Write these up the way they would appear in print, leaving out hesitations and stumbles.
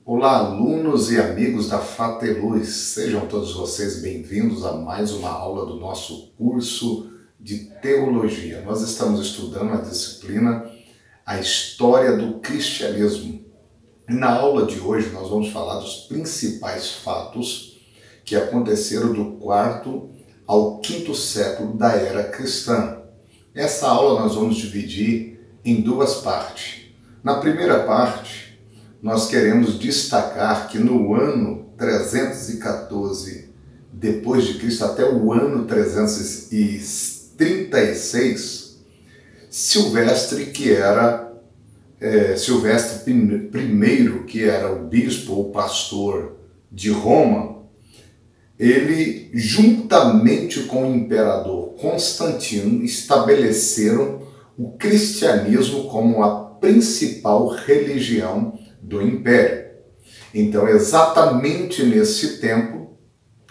Olá, alunos e amigos da Fateluz, sejam todos vocês bem-vindos a mais uma aula do nosso curso de Teologia. Nós estamos estudando a disciplina A História do Cristianismo. E na aula de hoje nós vamos falar dos principais fatos que aconteceram do quarto ao quinto século da era cristã. Essa aula nós vamos dividir em duas partes. Na primeira parte, nós queremos destacar que no ano 314 depois de Cristo até o ano 336, Silvestre, Silvestre I, que era o bispo ou pastor de Roma, ele, juntamente com o imperador Constantino, estabeleceram o cristianismo como a principal religião do Império. Então, exatamente nesse tempo,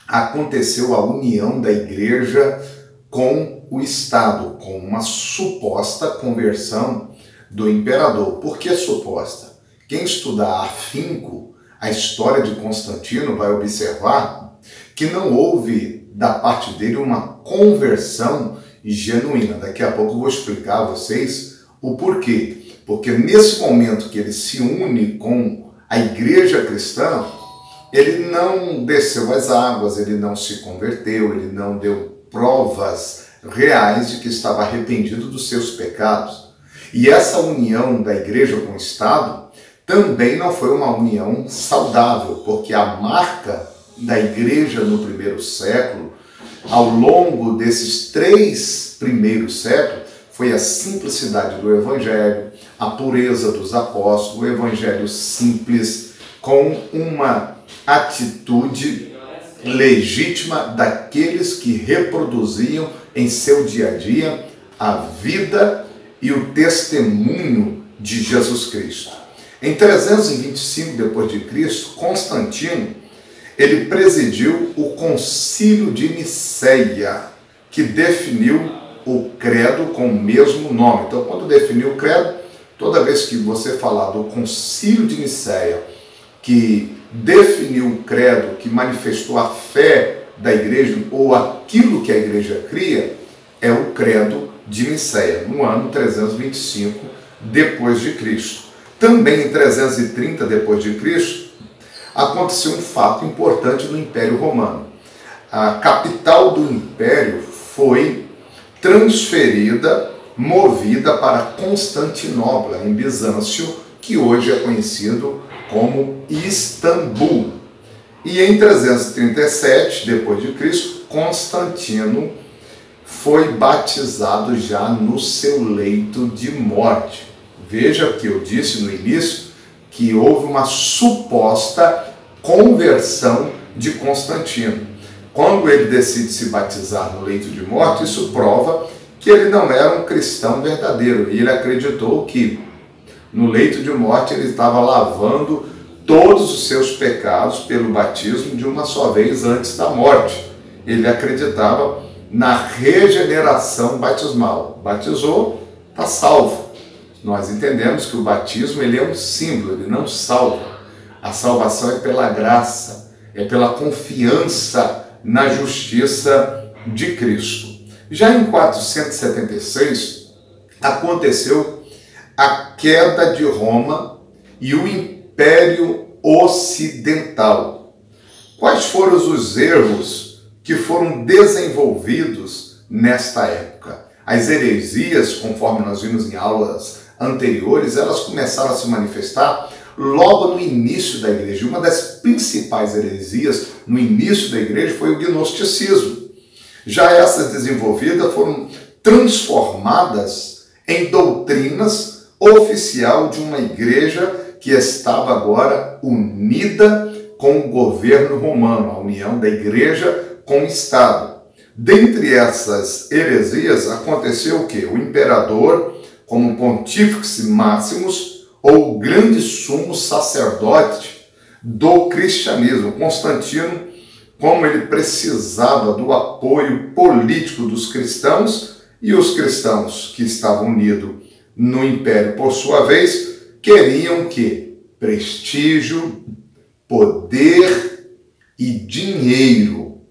aconteceu a união da Igreja com o Estado, com uma suposta conversão do imperador. Por que suposta? Quem estudar afinco a história de Constantino vai observar que não houve da parte dele uma conversão genuína. Daqui a pouco eu vou explicar a vocês o porquê. Porque nesse momento que ele se une com a igreja cristã, ele não desceu as águas, ele não se converteu, ele não deu provas reais de que estava arrependido dos seus pecados. E essa união da igreja com o Estado também não foi uma união saudável, porque a marca da igreja no primeiro século, ao longo desses 3 primeiros séculos, foi a simplicidade do Evangelho, a pureza dos apóstolos, o Evangelho simples, com uma atitude legítima daqueles que reproduziam em seu dia a dia a vida e o testemunho de Jesus Cristo. Em 325 d.C., Constantino, ele presidiu o Concílio de Niceia, que definiu o credo com o mesmo nome. Então, quando definiu o credo, toda vez que você falar do Concílio de Niceia, que definiu o credo, que manifestou a fé da igreja, ou aquilo que a igreja cria, é o credo de Niceia, no ano 325 depois de Cristo. Também em 330 depois de Cristo, aconteceu um fato importante no Império Romano. A capital do Império foi transferida, movida para Constantinopla, em Bizâncio, que hoje é conhecido como Istambul. E em 337 depois de Cristo, Constantino foi batizado já no seu leito de morte. Veja que eu disse no início que houve uma suposta conversão de Constantino. Quando ele decide se batizar no leito de morte, isso prova que ele não era um cristão verdadeiro. E ele acreditou que no leito de morte ele estava lavando todos os seus pecados pelo batismo de uma só vez antes da morte. Ele acreditava na regeneração batismal. Batizou, está salvo. Nós entendemos que o batismo ele é um símbolo, ele não salva. A salvação é pela graça, é pela confiança na justiça de Cristo. Já em 476, aconteceu a queda de Roma e o Império Ocidental. Quais foram os erros que foram desenvolvidos nesta época? As heresias, conforme nós vimos em aulas anteriores, elas começaram a se manifestar logo no início da igreja. Uma das principais heresias no início da igreja foi o gnosticismo. Já essas desenvolvidas foram transformadas em doutrinas oficial de uma igreja que estava agora unida com o governo romano, a união da igreja com o Estado. Dentre essas heresias aconteceu o quê? O imperador, como pontífice máximos, ou grande sumo sacerdote do cristianismo. Constantino, como ele precisava do apoio político dos cristãos, e os cristãos que estavam unidos no império, por sua vez, queriam que prestígio, poder e dinheiro.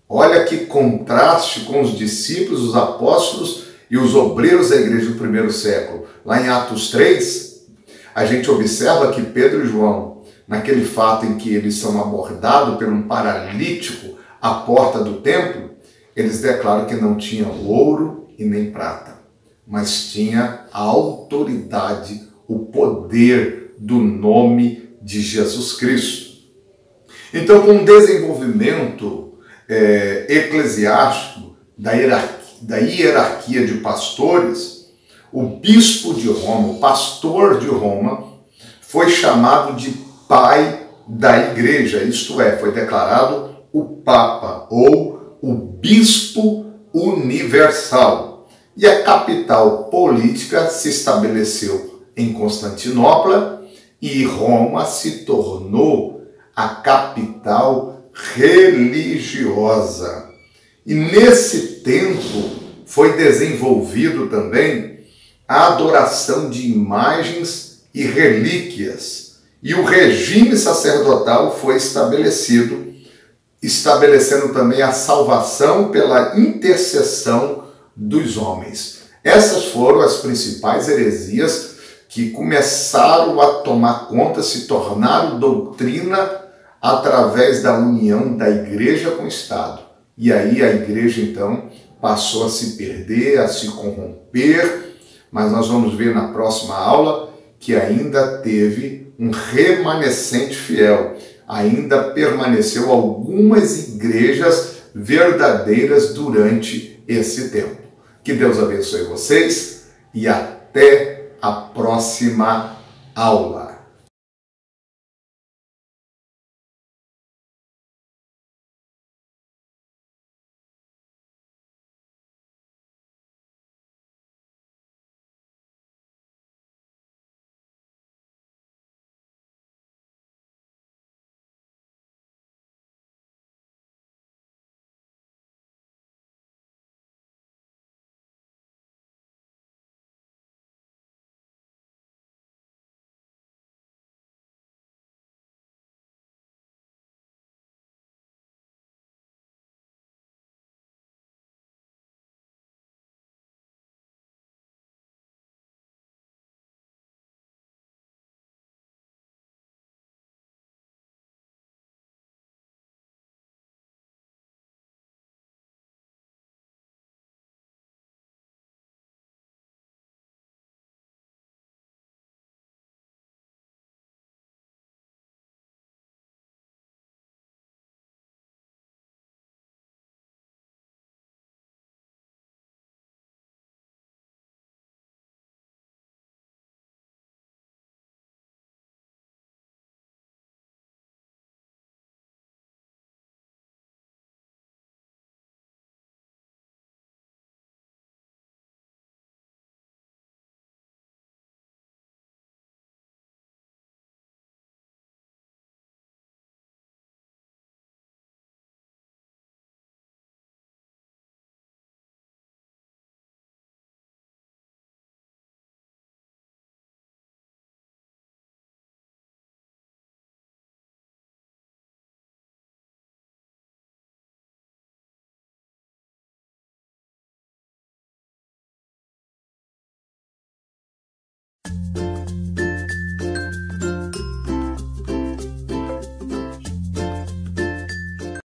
Olha que contraste com os discípulos, os apóstolos e os obreiros da igreja do primeiro século. Lá em Atos 3, a gente observa que Pedro e João, naquele fato em que eles são abordados por um paralítico à porta do templo, eles declaram que não tinham ouro e nem prata, mas tinha a autoridade, o poder do nome de Jesus Cristo. Então, com o desenvolvimento eclesiástico da hierarquia de pastores, o bispo de Roma, o pastor de Roma, foi chamado de pai da igreja, isto é, foi declarado o Papa ou o bispo universal. E a capital política se estabeleceu em Constantinopla e Roma se tornou a capital religiosa. E nesse tempo foi desenvolvido também a adoração de imagens e relíquias. E o regime sacerdotal foi estabelecido, estabelecendo também a salvação pela intercessão dos homens. Essas foram as principais heresias que começaram a tomar conta, se tornaram doutrina através da união da igreja com o Estado. E aí a igreja, então, passou a se perder, a se corromper, mas nós vamos ver na próxima aula que ainda teve um remanescente fiel. Ainda permaneceu algumas igrejas verdadeiras durante esse tempo. Que Deus abençoe vocês e até a próxima aula.